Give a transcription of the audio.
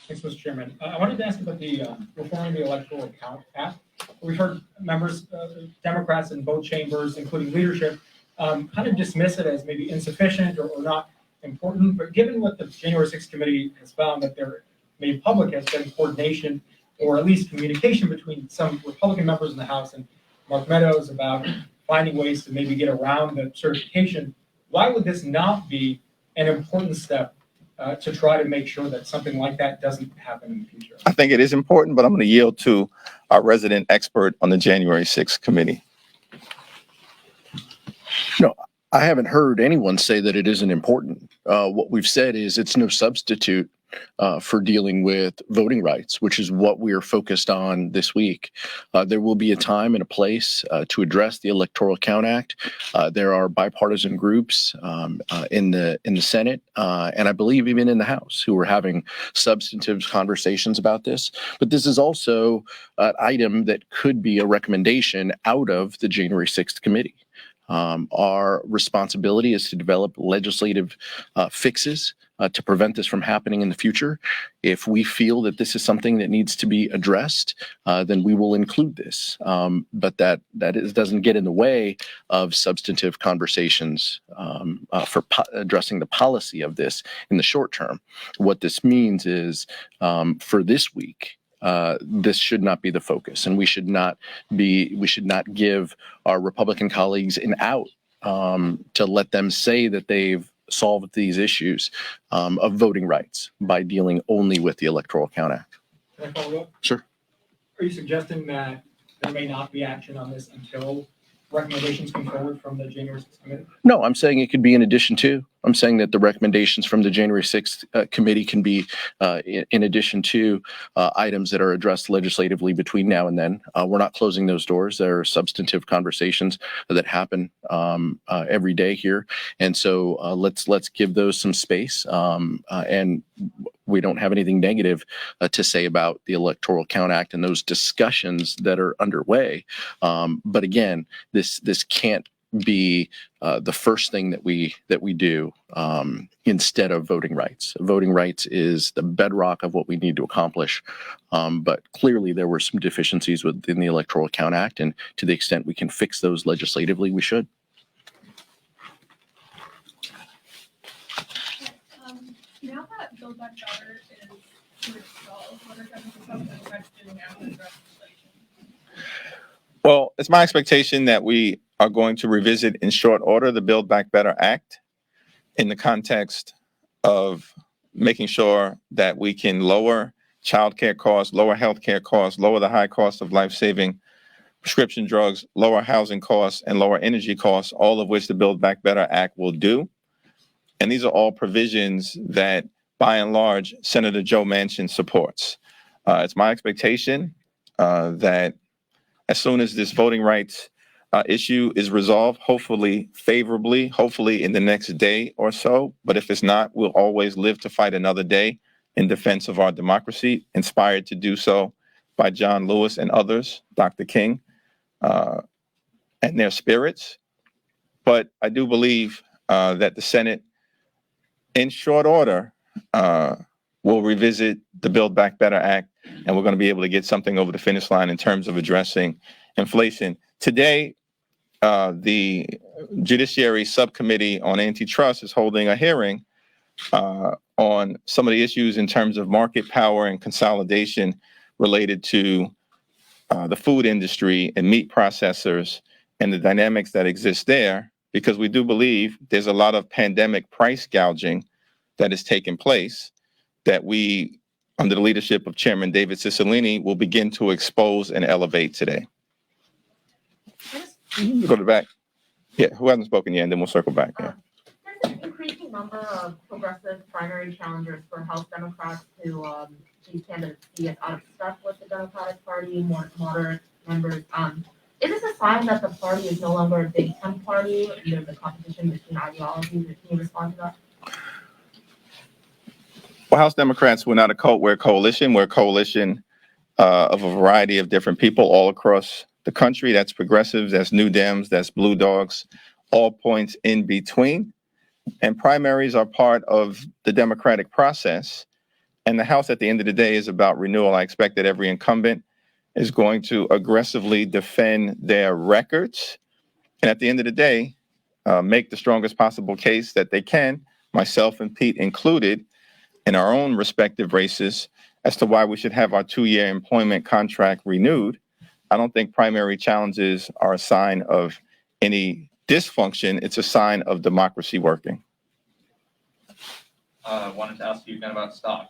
Thanks, Mr. Chairman. I wanted to ask about the reforming the Electoral Account Act. We've heard members, Democrats in both chambers, including leadership, kind of dismiss it as maybe insufficient or not important. But given what the January 6th committee has found, that there made public has been coordination or at least communication between some Republican members in the House and Mark Meadows about finding ways to maybe get around the certification, why would this not be an important step to try to make sure that something like that doesn't happen in the future? I think it is important, but I'm going to yield to our resident expert on the January 6th committee. No, I haven't heard anyone say that it isn't important. What we've said is it's no substitute for dealing with voting rights, which is what we are focused on this week. There will be a time and a place to address the Electoral Count Act. There are bipartisan groups in the Senate, and I believe even in the House, who are having substantive conversations about this. But this is also an item that could be a recommendation out of the January 6th committee. Our responsibility is to develop legislative fixes to prevent this from happening in the future. If we feel that this is something that needs to be addressed, then we will include this. But that doesn't get in the way of substantive conversations for addressing the policy of this in the short term. What this means is for this week, this should not be the focus, and we should not give our Republican colleagues an out to let them say that they've solved these issues of voting rights by dealing only with the Electoral Count Act. Can I follow up? Sure. Are you suggesting that there may not be action on this until recommendations come forward from the January 6th committee? No, I'm saying it could be in addition to. I'm saying that the recommendations from the January 6th committee can be in addition to items that are addressed legislatively between now and then. We're not closing those doors. There are substantive conversations that happen every day here. And so let's give those some space. And we don't have anything negative to say about the Electoral Count Act and those discussions that are underway. But again, this can't be the first thing that we do instead of voting rights. Voting rights is the bedrock of what we need to accomplish. But clearly there were some deficiencies within the Electoral Count Act, and to the extent we can fix those legislatively, we should. Now that Build Back Better is to install, what are some of the Democrats doing now to address inflation? Well, it's my expectation that we are going to revisit in short order the Build Back Better Act in the context of making sure that we can lower childcare costs, lower healthcare costs, lower the high cost of life-saving prescription drugs, lower housing costs, and lower energy costs, all of which the Build Back Better Act will do. And these are all provisions that, by and large, Senator Joe Manchin supports. It's my expectation that as soon as this voting rights issue is resolved, hopefully favorably, hopefully in the next day or so. But if it's not, we'll always live to fight another day in defense of our democracy, inspired to do so by John Lewis and others, Dr. King, and their spirits. But I do believe that the Senate, in short order, will revisit the Build Back Better Act, and we're going to be able to get something over the finish line in terms of addressing inflation. Today, the Judiciary Subcommittee on Antitrust is holding a hearing on some of the issues in terms of market power and consolidation related to the food industry and meat processors and the dynamics that exist there, because we do believe there's a lot of pandemic price gouging that is taking place that we, under the leadership of Chairman David Cicilline, will begin to expose and elevate today. Go to the back. Yeah, who hasn't spoken yet, and then we'll circle back. Yeah. There's an increasing number of progressive primary challengers for House Democrats who these candidates see as out of step with the Democratic Party, more moderate members. Is this a sign that the party is no longer a big tent party, either the competition between ideologies? Can you respond to that? Well, House Democrats, we're not a cult, we're a coalition. We're a coalition of a variety of different people all across the country. That's progressives, that's New Dems, that's Blue Dogs, all points in between. And primaries are part of the democratic process. And the House, at the end of the day, is about renewal. I expect that every incumbent is going to aggressively defend their records. And at the end of the day, make the strongest possible case that they can, myself and Pete included, in our own respective races, as to why we should have our 2-year employment contract renewed. I don't think primary challenges are a sign of any dysfunction. It's a sign of democracy working. Wanted to ask you again about stock.